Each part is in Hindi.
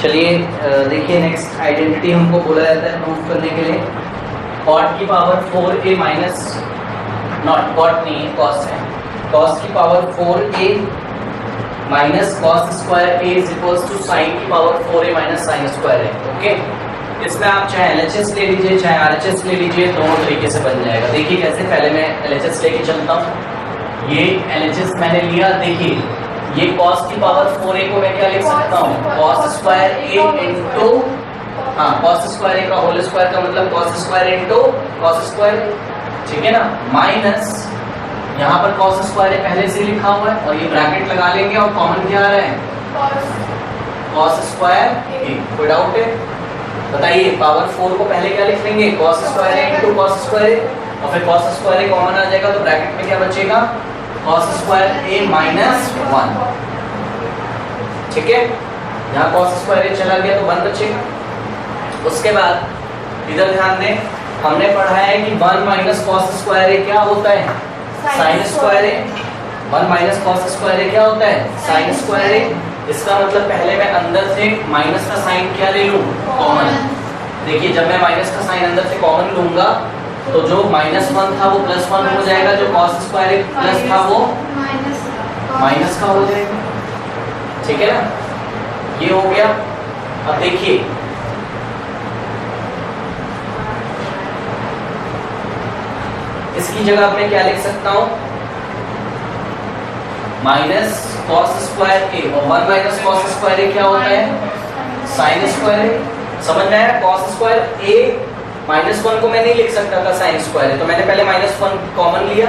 चलिए देखिए नेक्स्ट आइडेंटिटी हमको बोला जाता है प्रूव करने के लिए कॉट की power 4a minus not caught नहीं है कॉस है कॉस की power 4a minus cos square a is equals to sine की power 4a minus sine square है। ओके, इसमें आप चाहे LHS ले लीजिए चाहे RHS ले लीजिए, दोनों तरीके से बन जाएगा। देखिए कैसे, पहले मैं LHS लेके चलता हूँ। ये LHS मैंने लिया, देखिए ये cos की पावर 4a को मैं क्या लिख सकता हूँ, cos स्क्वायर a इंटू cos स्क्वायर a का होल स्क्वायर का मतलब cos square into cos square, ठीक है ना, माइनस यहाँ पर cos स्क्वायर a पहले से लिखा हुआ है और ये ब्रैकेट लगा लेंगे और कॉमन क्या आ रहा है cos स्क्वायर a। कोई डाउट है बताइए, पावर 4 को पहले क्या लिख लेंगे cos स्क्वायर a इंटू cos स्क्वायर a और फिर cos स्क्वायर a कॉमन आ जाएगा तो ब्रैकेट में क्या बचेगा cos स्क्वायर a माइनस 1, ठीक है। यहाँ cos स्क्वायर a चला गया तो 1 बचेगा। उसके बाद इधर ध्यान दें, हमने पढ़ा है कि 1 माइनस cos स्क्वायर a क्या होता है sin square a। 1 minus cos square a क्या होता है sin स्क्वायर a। इसका मतलब पहले मैं अंदर से माइनस का साइन क्या ले लूं कॉमन। देखिए जब मैं माइनस का साइन अंदर से कॉमन लूंगा तो जो -1 था वो +1 हो जाएगा, जो cos स्क्वायर a प्लस था वो माइनस का हो जाएगा, ठीक है ना, ये हो गया। अब देखिए इसकी जगह मैं क्या लिख सकता हूं, माइनस cos स्क्वायर a और 1 माइनस cos स्क्वायर a क्या होता है sin स्क्वायर a। समझ में आया, cos स्क्वायर a -1 को मैं नहीं लिख सकता था sin स्क्वायर a, तो मैंने पहले -1 कॉमन लिया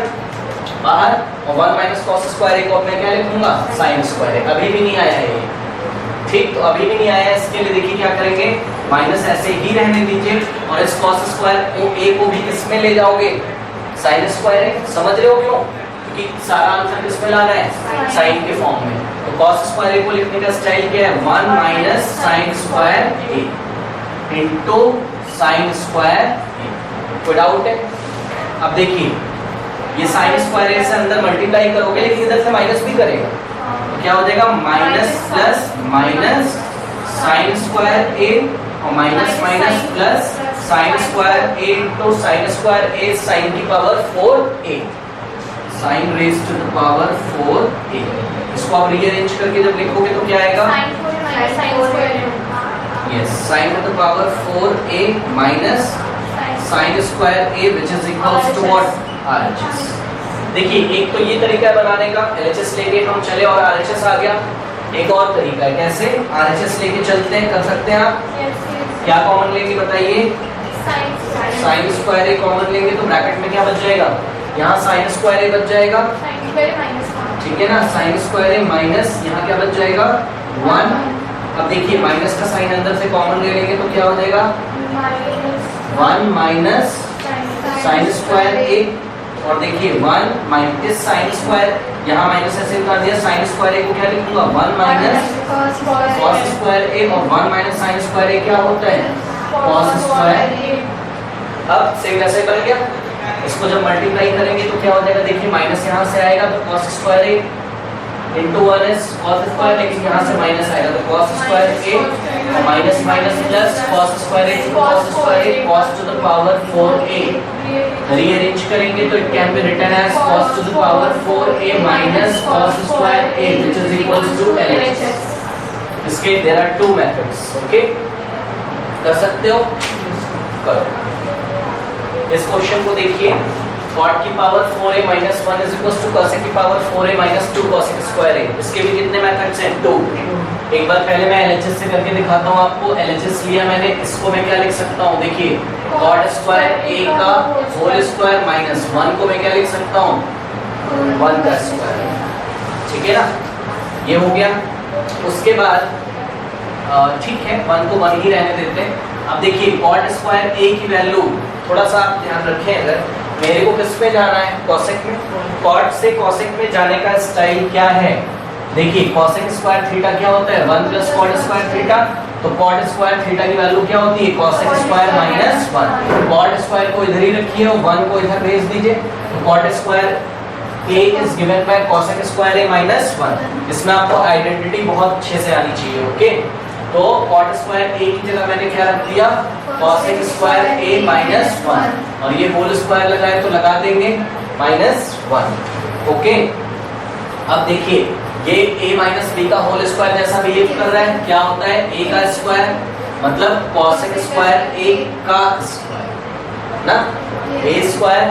बाहर और 1 माइनस cos स्क्वायर a को मैं क्या लिखूंगा sin स्क्वायर a। अभी भी नहीं आया है ये, ठीक, तो अभी भी नहीं आया है। इसके लिए देखिए क्या करेंगे, माइनस ऐसे ही रहने दीजिए और इस cos स्क्वायर a को भी किसमें ले जाओगे sin स्क्वायर a। समझ रहे हो क्यों, क्योंकि सारा आंसर किस में लाना है साइन के फॉर्म में। तो cos स्क्वायर a को लिखने का स्टाइल क्या है 1 minus sine square a into sine square a। कोई डाउट है? अब देखिए ये साइन स्क्वायर a से अंदर मल्टीप्लाई करोगे लेकिन इधर से माइनस भी करेगा तो क्या हो जाएगा minus plus minus sine square a और minus minus plus sine square a into sine square a sine की power 4a sine raise to the power 4a। इसको आप रीअरेंज करके जब लिखोगे तो क्या आएगा yes sine to the power 4a minus sine square a which is equals to what RHS। देखिए एक तो ये तरीका है बनाने का, LHS लेके हम चले और RHS आ गया। एक और तरीका है, कैसे RHS लेके चलते हैं, कर सकते हैं आप। क्या कॉमन लेंगे बताइए, साइन स्क्वायर a कॉमन लेंगे तो ब्रैकेट में क्या बच जाएगा, यहाँ साइन स्क्वायर a बच जाएगा, ठीक है ना, साइन स्क्वायर a माइनस यहाँ क्या बच जाएगा 1। अब देखिए माइनस का साइन अंदर से कॉमन ले लेंगे तो क्या हो जाएगा 1 माइनस साइन स्क्वायर a और देखिए 1 माइनस साइन स्क्वायर, यहाँ माइनस ऐसे उतार दिया, साइन स्क्वायर a को क्या लिखूंगा 1 माइनस cos स्क्वायर a और 1 माइनस साइन स्क्वायर a क्या होता है cos स्क्वायर a। अब सेम वैसे बन गया, इसको जब मल्टीप्लाई करेंगे तो क्या हो जाएगा, देखिए माइनस यहाँ से आएगा तो cos square a into 1 is cos square, लेकिन यहाँ से माइनस आएगा तो cos स्क्वायर a और minus minus plus cos square a cos square a cos to the power 4a। Rearrange करेंगे तो it can be written as cos to the power 4a minus cos square a which is equals to LHS। इसके there are two methods, okay, कर सकते हो, करो। इस क्वेश्चन को देखिए, cot की power 4a minus 1 is equals to cosec की power 4a minus 2 cosec square a। इसके भी कितने मेथड्स हैं 2। एक बार पहले मैं LHS से करके दिखाता हूँ आपको। LHS लिया मैंने, इसको मैं क्या लिख सकता हूँ, देखिए cot स्क्वायर a का होल स्क्वायर माइनस 1 को मैं क्या लिख सकता हूँ 1 का स्क्वायर, ठीक है ना, ये हो गया। उसके बाद ठीक है 1 को 1 ही रहने देते हैं। अब देखिए cot स्क्वायर a की वैल्यू थोड़ा सा आप ध्यान रखें, अगर मेरे को किस पे जाना है cosec में, cot से cosec में जाने का स्टाइल क्या है, देखिए cosec स्क्वायर थीटा क्या होता है 1 प्लस cot स्क्वायर थीटा, तो cot स्क्वायर थीटा की वैल्यू क्या होती है cosec square minus 1। cot square को इधर ही रखिए और 1 को इधर भेज दीजिए, तो cot square a is given by cosec square a minus 1। इसमें आपको आइडेंटिटी बहुत अच्छे से आनी चाहिए, ओके। तो cot स्क्वायर a की जगह मैंने क्या रख दिया, cosec स्क्वायर a माइनस 1, और ये होल स्क्वायर लगाए तो लगा देंगे माइनस 1। ओके, अब देखिए ये a माइनस b का होल स्क्वायर जैसा बिहेव कर रहा है, क्या होता है a का स्क्वायर मतलब cosec स्क्वायर a का स्क्वायर ना, a square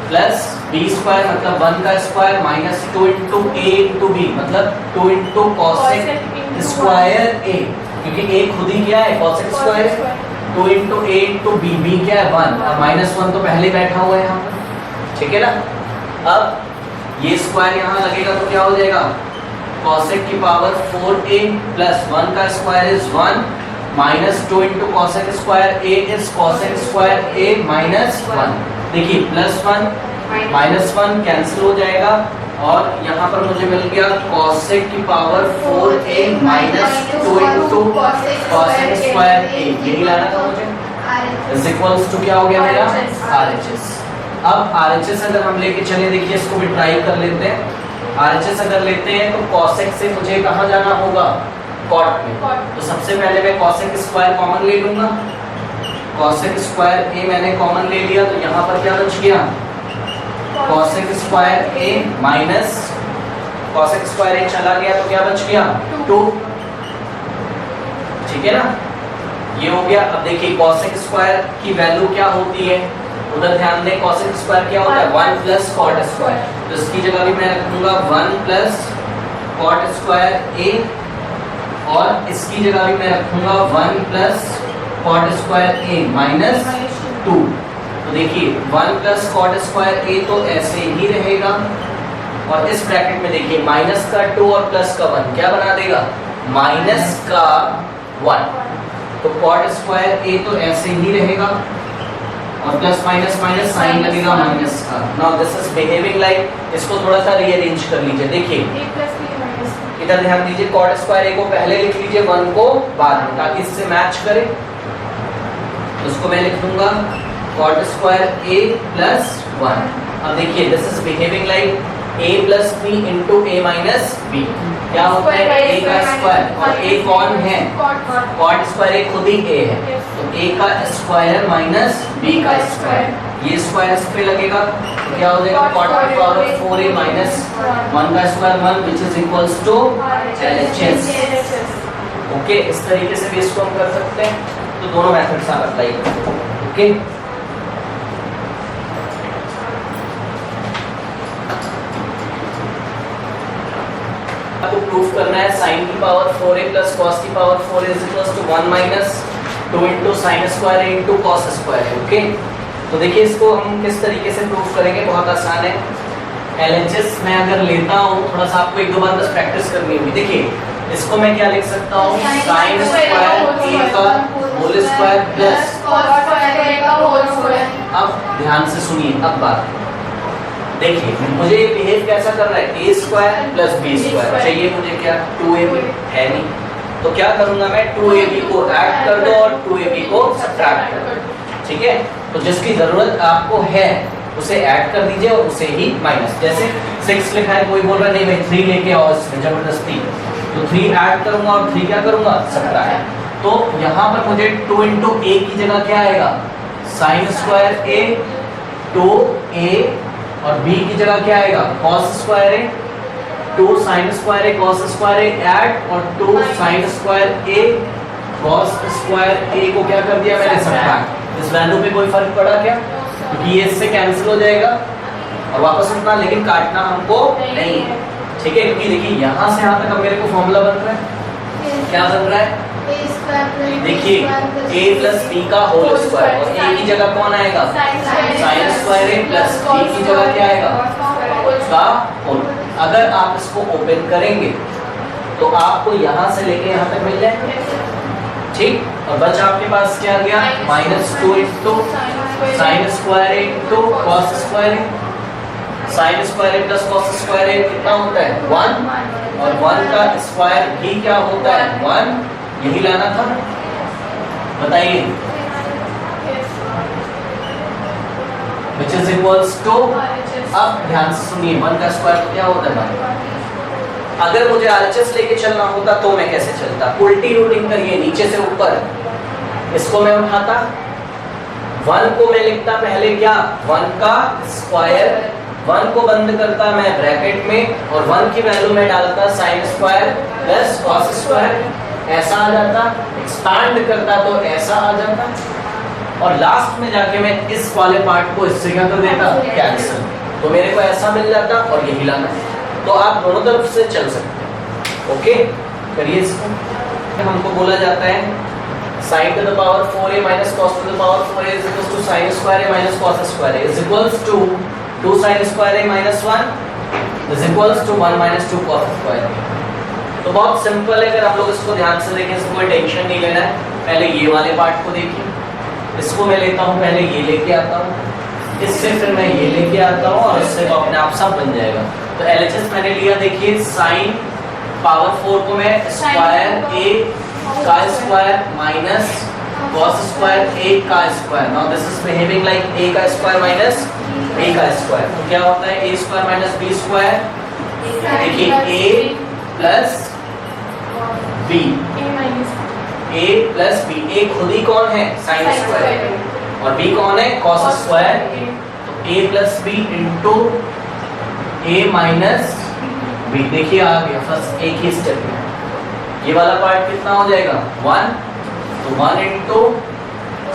plus b square मतलब 1 का square minus 2 into a into b मतलब 2 इंटू cosec स्क्वायर a, क्योंकि a खुद ही क्या है cosec square, 2 into a into b, b क्या है 1 और माइनस 1 तो पहले बैठा हुआ है यहाँ पर, ठीक है ना। अब ये स्क्वायर यहाँ लगेगा तो क्या हो जाएगा, cosec की पावर 4a प्लस 1 का square is 1 minus 2 into cosec square a is cosec square a minus 1। देखिए प्लस 1 माइनस 1 कैंसिल हो जाएगा और यहाँ पर मुझे मिल गया cosec की power 4a minus 2 into cosec square a, यही लाना था मुझे, इज इक्वल्स टू क्या हो गया मेरा RHS। अब RHS अगर हम लेके चले, देखिए इसको भी ट्राई कर लेते हैं। RHS अगर लेते हैं तो cosec से मुझे कहाँ जाना होगा, cot में, तो सबसे पहले मैं cosec स्क्वायर कॉमन ले लूंगा, cosec स्क्वायर a मैंने कॉमन ले लिया तो यहाँ पर क्या बच गया, cosec square a minus cosec square a चला गया तो क्या बच गया 2, ठीक है ना, ये हो गया। अब देखिए cosec स्क्वायर की वैल्यू क्या होती है, उधर ध्यान दें, cosec स्क्वायर क्या होता है 1 प्लस cot स्क्वायर, तो इसकी जगह भी मैं रखूंगा 1 प्लस cot स्क्वायर a और इसकी जगह भी मैं रखूंगा 1 plus cot square a minus 2। तो देखिए 1 प्लस cot स्क्वायर a तो ऐसे ही रहेगा और इस ब्रैकेट में देखिए माइनस का 2 और प्लस का 1 क्या बना देगा, माइनस का 1, तो cot स्क्वायर a तो ऐसे ही रहेगा और प्लस माइनस माइनस साइन लगेगा माइनस का। Now this is behaving like, इसको थोड़ा सा रीअरेंज कर लीजिए। देखिए इधर ध्यान दीजिए, cot स्क्वायर a को पहले लिख लीजिए 1 को बाद में, ताकि इससे मैच करे। उसको मैं लिख दूंगा cot स्क्वायर a प्लस 1। अब देखिए this is behaving like a plus b into a minus b, क्या होता है a का स्क्वायर, और a कौन है, cot स्क्वायर a खुद ही a है, तो a का स्क्वायर माइनस b का स्क्वायर, ये स्क्वायर इस पे लगेगा तो क्या हो जाएगा cot की पावर 4a माइनस 1 का square 1 which is equals to LHS। Okay, इस तरीके से भी इसको हम कर सकते हैं, तो दोनों मेथड्स आप अप्लाई करें। ओके, आपको प्रूफ करना है sin की पावर 4a प्लस cos की power 4a is equals to 1 minus 2 into sine square a इंटू cos स्क्वायर। ओके, तो देखिए इसको हम किस तरीके से प्रूफ करेंगे, बहुत आसान है। LHS मैं अगर लेता हूँ, थोड़ा सा आपको एक दो बार बस प्रैक्टिस करनी होगी। देखिए इसको मैं क्या लिख सकता हूँ, साइन स्क्वायर a का whole square plus cos square a का होल स्क्वायर। अब ध्यान से सुनिए, अब बात देखिए, मुझे ये बिहेव कैसा कर रहा है, a square plus b square, चाहिए मुझे क्या 2ab है नहीं, तो क्या करूंगा मैं 2ab को ऐड कर दो और 2ab को सब्ट्रैक्ट कर दो, ठीक है। तो जिसकी जरूरत आपको है उसे ऐड कर दीजिए और उसे ही माइनस, जैसे 6 लिखा है, कोई बोल रहा नहीं भाई 3 लेके आओ इसमें जबरदस्ती, तो 3 ऐड करूंगा और 3 क्या करूंगा सब्ट्रैक्ट। तो यहाँ पर मुझे 2 इंटू a की जगह क्या आएगा, साइन स्क्वायर a, 2a और b की जगह क्या आएगा cos square a, 2 sin square a cos square a add और 2 sin square a cos square a को क्या कर दिया मैंने सब्ट्रैक्ट। इस वैल्यू पे कोई फर्क पड़ा क्या, क्योंकि ये इससे कैंसिल हो जाएगा और वापस उठना, लेकिन काटना हमको नहीं है, ठीक है। क्योंकि देखिए यहाँ से यहाँ तक अब मेरे को फॉर्मूला बन रहा है, क्या बन रहा है, देखिए a प्लस b का होल स्क्वायर और a की जगह कौन आएगा sign square a plus b की जगह क्या आएगा का होल। अगर आप इसको ओपन करेंगे तो आपको यहाँ से लेके यहाँ तक मिल जाएगा, ठीक। और बच आपके पास क्या आ गया -2 into sine square a into cos square a, sign square a plus cos square a कितना होता है 1 और 1 का स्क्वायर भी क्या होता है 1, यही लाना था, बताइए which is equals to, अब ध्यान से सुनिए 1 का स्क्वायर तो क्या होता है अगर मुझे RHS लेके चलना होता तो मैं कैसे चलता? उल्टी रूटिंग करिए, नीचे से ऊपर। इसको मैं उठाता, 1 को मैं लिखता पहले क्या, 1 का स्क्वायर, 1 को बंद करता मैं ब्रैकेट में और 1 की वैल्यू में डालता sin square plus cos square, ऐसा आ जाता। एक्सपांड करता तो ऐसा आ जाता, और लास्ट में जाके मैं इस वाले पार्ट को इससे क्या कर देता, कैंसिल, तो मेरे को ऐसा मिल जाता और यही लाना। तो आप दोनों तरफ से चल सकते हैं। ओके, करिए इसको। हमको बोला जाता है sin to the power 4a minus cos to the power 4a is equals to sin square a minus cos square a is equals to 2 sin square a minus 1 is equals to 1 minus 2 cos square a। तो बहुत सिंपल है, अगर आप लोग इसको ध्यान से देखें, इसको कोई टेंशन नहीं लेना है। पहले ये वाले पार्ट को देखिए, इसको मैं लेता हूँ, पहले ये लेके आता हूँ, इससे फिर मैं ये लेके आता हूँ, और इससे तो अपने आप सब बन जाएगा। तो LHS मैंने लिया, देखिए sin पावर 4 को मैं स्क्वायर a का square minus cos square a का square, now this is behaving like a का स्क्वायर माइनस b का स्क्वायर, तो क्या होता है a square minus b square, देखिए a plus b, a plus b, a खुद ही कौन है, sin स्क्वायर, और b कौन है, cos स्क्वायर, तो a plus b into a minus b, देखिए आ गया, फर्स्ट एक ही स्टेप में। ये वाला पार्ट कितना हो जाएगा, 1, तो 1 into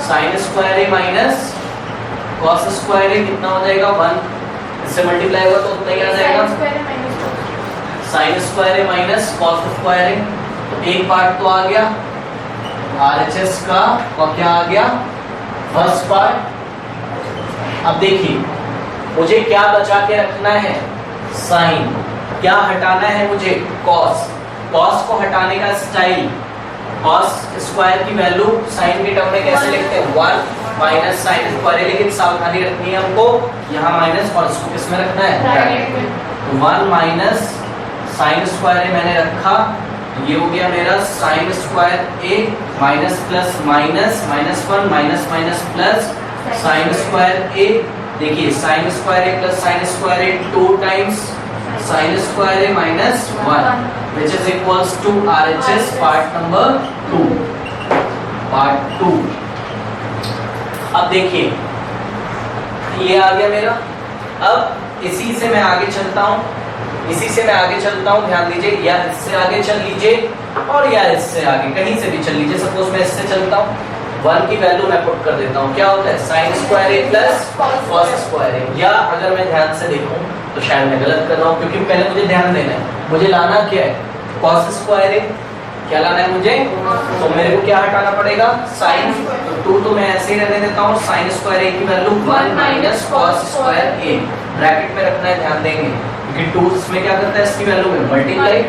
sine square a minus cos square a कितना हो जाएगा, 1, इससे मल्टीप्लाई होगा तो उतना ही आ जाएगा, sign square a minus cos square a, तो एक पार्ट तो आ गया RHS का, और क्या आ गया, फर्स्ट पार्ट। अब देखिए मुझे क्या बचा के रखना है, साइन, क्या हटाना है मुझे, कॉस। कॉस को हटाने का स्टाइल, कॉस स्क्वायर की वैल्यू साइन के टर्म में कैसे लिखते हैं, 1 माइनस साइन स्क्वायर, लेकिन सावधानी रखनी है हमको, यहाँ माइनस और इसको किसमें रखना है, तो 1 माइनस साइन स्क्वायर मैंने रखा, ये हो गया मेरा sign square a minus plus minus minus 1 minus minus plus sine square a, देखिए sign square a plus sine square a 2 times sign square a minus 1 which is equals to RHS part number 2, part 2। अब देखिए ये आ गया मेरा, अब इसी से मैं आगे चलता हूँ, इसी से मैं आगे चलता हूँ, ध्यान दीजिए, या इससे आगे चल लीजिए और या इससे आगे कहीं से भी चल लीजिए। सपोज मैं इससे चलता हूँ, 1 की वैल्यू मैं पुट कर देता हूँ, क्या होता है sign square a plus cos square a, या अगर मैं ध्यान से देखूँ तो शायद मैं गलत कर रहा हूँ, क्योंकि पहले मुझे ध्यान देना है, मुझे लाना क्या है, कॉस स्क्वायर a, क्या लाना है मुझे, तो मेरे को क्या हटाना पड़ेगा, साइन, तो 2 तो मैं ऐसे ही रहने देता हूँ, साइन स्क्वायर a की value 1 minus cos square a, bracket में रखना है, ध्यान देंगे, क्योंकि 2 इसमें क्या करता है, इसकी वैल्यू में मल्टीप्लाई,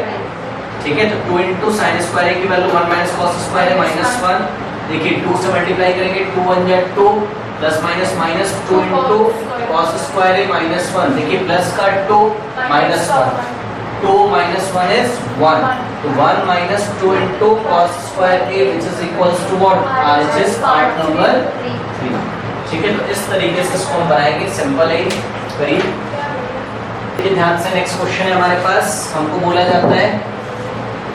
ठीक है, तो 2 इंटू साइन स्क्वायर a की value 1 minus cos square a minus 1, देखिए 2 से मल्टीप्लाई करेंगे, 2 1 जा 2 plus minus minus 2 into cos square a minus 1, देखिए प्लस का 2 माइनस 1, 2 माइनस 1 इज 1, तो 1 minus 2 into cos square a which is equals to what, RHS part number 3, ठीक है। तो इस तरीके से इसको हम बनाएंगे, सिंपल है, करिए। देखिए ध्यान से, नेक्स्ट क्वेश्चन है हमारे पास, हमको बोला जाता है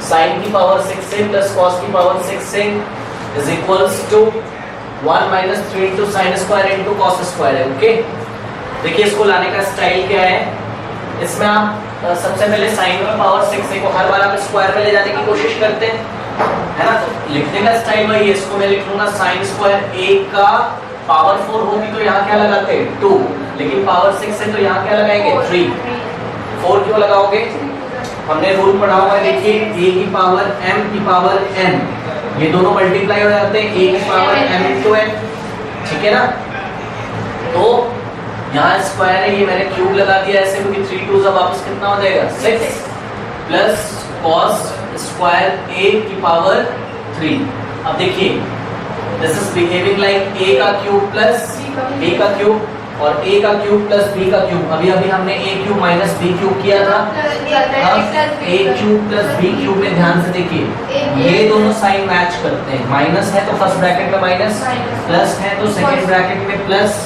साइन की पावर 6a प्लस कॉस की power 6a is equals to 1 minus 3 into sin square into cos square है, ओके। देखिए इसको लाने का स्टाइल क्या है, इसमें आप सबसे पहले साइन की पावर 6a को हर बार आप स्क्वायर में ले जाने की कोशिश करते हैं, है ना, तो लिखने का स्टाइल वही है, इसको मैं लिख लूंगा साइन स्क्वायर a का पावर 4 होगी तो यहाँ क्या लगाते हैं 2, लेकिन पावर 6 है तो यहाँ क्या लगाएंगे 3, 4 क्यों लगाओगे, हमने रूल पढ़ा हुआ है, देखिए a की पावर m की पावर n, ये दोनों मल्टीप्लाई हो जाते हैं, a की पावर m इंटू n, ठीक है ना, तो यहाँ स्क्वायर है, ये मैंने क्यूब लगा दिया ऐसे, क्योंकि 3 2 वापस कितना हो जाएगा 6 प्लस कॉस स्क्वायर a की पावर 3। अब देखिए this is behaving like a का क्यूब प्लस b का क्यूब और a का क्यूब प्लस b का क्यूब, अभी अभी हमने a cube minus b cube किया था, a cube plus b cube में ध्यान से देखिए ये दोनों साइन मैच करते हैं, माइनस है तो फर्स्ट ब्रैकेट में माइनस, प्लस है तो सेकंड ब्रैकेट में प्लस,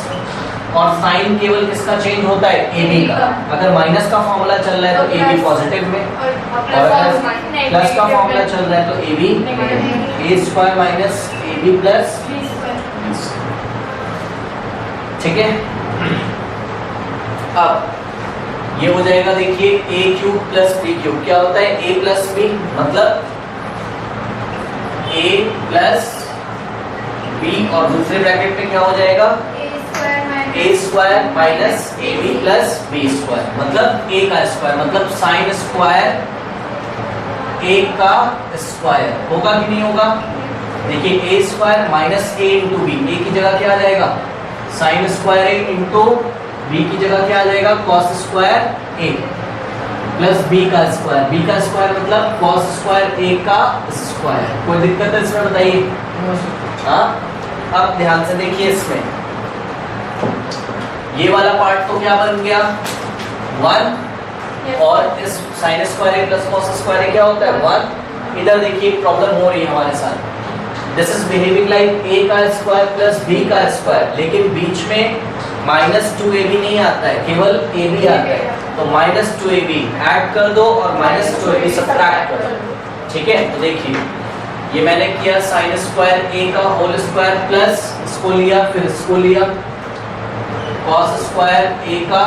और साइन केवल किसका चेंज होता है, ए बी का। अगर माइनस का फॉर्मूला चल रहा है तो ए बी पॉजिटिव में, और अगर प्लस का फॉर्मूला चल रहा है तो a b a square minus A B plus, ठीक है। अब ये हो जाएगा, देखिए a cube plus b cube क्या होता है, ए प्लस बी मतलब ए प्लस बी, और दूसरे ब्रैकेट में क्या हो जाएगा, A square minus A B plus B square, मतलब ए का स्क्वायर, मतलब साइन स्क्वायर ए का स्क्वायर होगा कि नहीं होगा। देखिए ए स्क्वायर माइनस ए इंटू बी, ए की जगह क्या आ जाएगा, साइन स्क्वायर ए इंटू बी की जगह क्या आ जाएगा, कॉस स्क्वायर ए प्लस बी का स्क्वायर, बी का स्क्वायर मतलब कॉस स्क्वायर ए का स्क्वायर। कोई दिक्कत है इसमें बताइए। हाँ, अब ध्यान से देखिए, इसमें ये वाला पार्ट तो क्या बन गया 1, और इस साइन स्क्वायर ए प्लस कॉस स्क्वायर ए क्या होता है 1। इधर देखिए प्रॉब्लम हो रही है हमारे साथ, this is behaving like a का स्क्वायर प्लस बी का स्क्वायर, लेकिन बीच में माइनस 2ab नहीं आता है, केवल ab आता है। तो माइनस 2ab ऐड कर दो और माइनस 2ab सब्ट्रैक्ट कर दो, ठीक है। तो देखिए ये मैंने किया साइन स्क्वायर ए का होल स्क्वायर प्लस इसको लिया, फिर इसको लिया, कॉस स्क्वायर ए का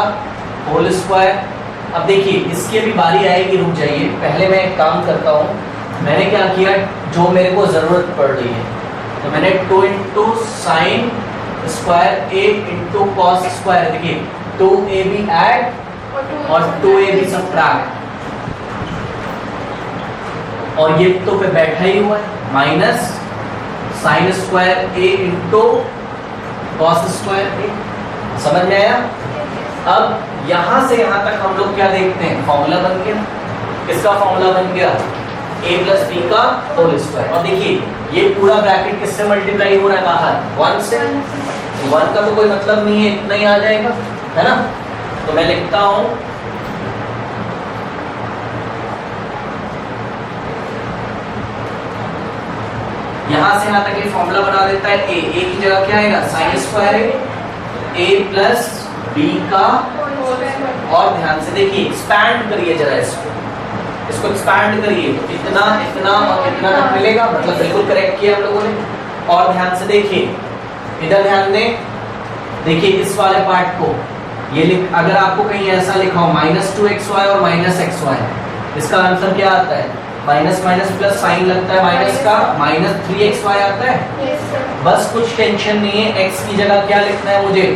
होल स्क्वायर। अब देखिए इसकी अभी बारी आएगी, रुक जाइए, पहले मैं एक काम करता हूँ। मैंने क्या किया, जो मेरे को जरूरत पड़ रही है, तो मैंने 2 इंटू साइन स्क्वायर ए इंटू कॉस स्क्वायर, देखिए 2ab ऐड और 2ab सब्ट्रैक्ट, और ये तो पे बैठा ही हुआ है माइनस साइन स्क्वायर ए इंटू कॉस स्क्वायर ए। समझ में आया। अब यहां से यहां तक हम लोग क्या देखते हैं, फॉर्मूला बन गया, किसका फॉर्मूला बन गया, a प्लस बी का होल स्क्वायर। और देखिए ये पूरा ब्रैकेट किससे मल्टीप्लाई हो रहा है बाहर 1 से, 1 का तो कोई मतलब नहीं है, इतना ही आ जाएगा, है ना। तो मैं लिखता हूं यहां से यहां तक ये फॉर्मूला बना देता है, a की जगह क्या आएगा साइन स्क्वायर ए प्लस बी का, और ध्यान से देखिए एक्सपैंड करिए जरा इसको एक्सपैंड करिए, तो इतना इतना और इतना तक मिलेगा, मतलब बिल्कुल करेक्ट किया हम लोगों ने। और ध्यान से देखिए, इधर ध्यान दें, देखिए इस वाले पार्ट को ये लिख, अगर आपको कहीं ऐसा लिखा हो -2xy और -xy, इसका आंसर क्या आता है, माइनस माइनस प्लस साइन लगता है माइनस का, -3xy आता है। बस कुछ टेंशन नहीं है, x की जगह क्या लिखना है मुझे,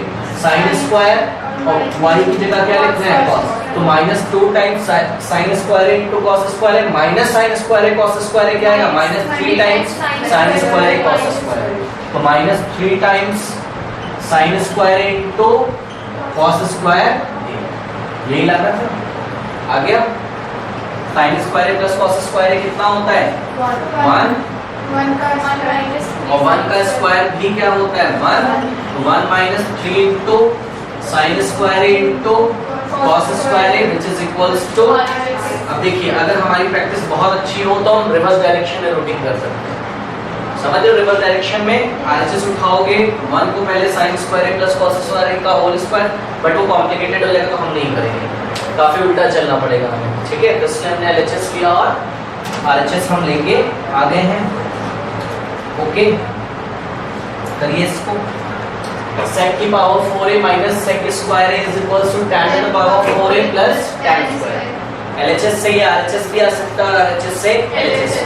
साइन स्क्वायर, और y की जगह क्या लिखना है cos। तो -2 times sine square into cos square minus sine square cos square क्या आएगा, -3 times sine square cos square. तो -3 times sine square into cos square, यही लगा था। आ गया, sine square plus cos square कितना होता है 1, और 1 का स्क्वायर भी क्या होता है 1, तो 1 - 3 into sine square into cos square which is equals to. अब देखिए अगर हमारी प्रैक्टिस बहुत अच्छी हो तो हम रिवर्स डायरेक्शन में रूटिंग कर सकते हैं। समझ रहे हो, रिवर्स डायरेक्शन में आरएचएस उठाओगे 1 को पहले sine square plus cos square का होल स्क्वायर, बट वो कॉम्प्लिकेटेड हो जाएगा तो हम नहीं करेंगे, काफी उल्टा चलना पड़ेगा हमें, ठीक है। तो इसलिए हमने एलएचएस लिया और आरएचएस हम लेंगे, आ गए हैं, ओके। करिए इसको, sec की power 4a minus sec square a is equals to tan की power 4a plus tan square. LHS से ये RHS भी आ सकता है और RHS से LHS।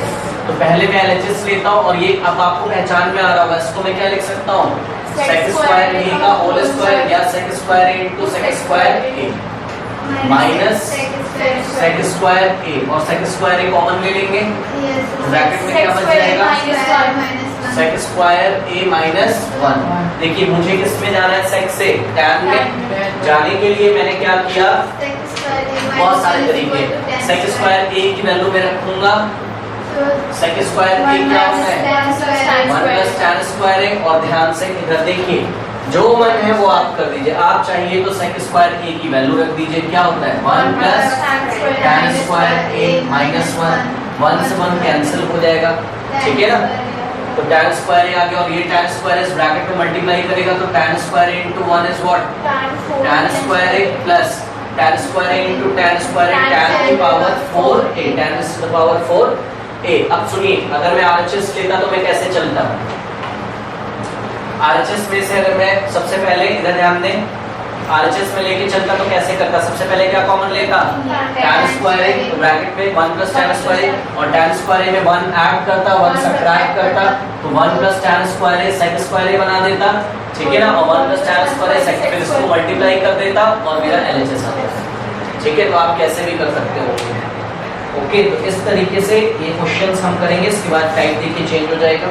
तो पहले मैं LHS लेता हूँ, और ये अब आपको पहचान में आ रहा होगा, इसको मैं क्या लिख सकता हूँ, sec स्क्वायर a का होल स्क्वायर या sec square a into sec square a minus sec square a, और sec स्क्वायर a कॉमन ले लेंगे, ब्रैकेट में क्या बच जाएगा sec स्क्वायर a माइनस 1। देखिए मुझे किस में जाना है, sec से tan में जाने के लिए मैंने क्या किया, बहुत सारे तरीके। sec स्क्वायर a की वैल्यू मैं रखूंगा, sec स्क्वायर a क्या होता है 1 प्लस tan स्क्वायर a, और ध्यान से इधर देखिए जो मन है वो आप कर दीजिए, आप चाहिए तो sec स्क्वायर a की वैल्यू रख दीजिए, क्या होता है 1 plus tan square a minus 1, 1 से 1 कैंसिल हो जाएगा, ठीक है ना। तो tan स्क्वायर ए आ गया और ये tan स्क्वायर इस ब्रैकेट में मल्टीप्लाई करेगा तो tan square A into 1 is what? tan square A plus tan square A into tan square A tan की power 4a, tan is to the power 4a। अब सुनिए, अगर मैं RHS लेता तो मैं कैसे चलता? RHS में से अगर मैं सबसे पहले इधर ध्यान दें, RHS में लेके चलता तो कैसे करता? सबसे पहले क्या कॉमन लेता? tan स्क्वायर ए, तो ब्रैकेट में 1 plus tan स्क्वायर ए और tan स्क्वायर ए में 1 ऐड करता, 1 सब्ट्रैक्ट करता, तो 1 plus tan स्क्वायर ए sec स्क्वायर ए बना देता, ठीक है ना, और 1 plus tan स्क्वायर ए sec, फिर इसको मल्टीप्लाई कर देता और मेरा LHS आ जाता, ठीक है। तो आप कैसे भी कर सकते हो। ओके, तो इस तरीके से ये क्वेश्चंस हम करेंगे, इसके बाद टाइप देखिए चेंज हो जाएगा।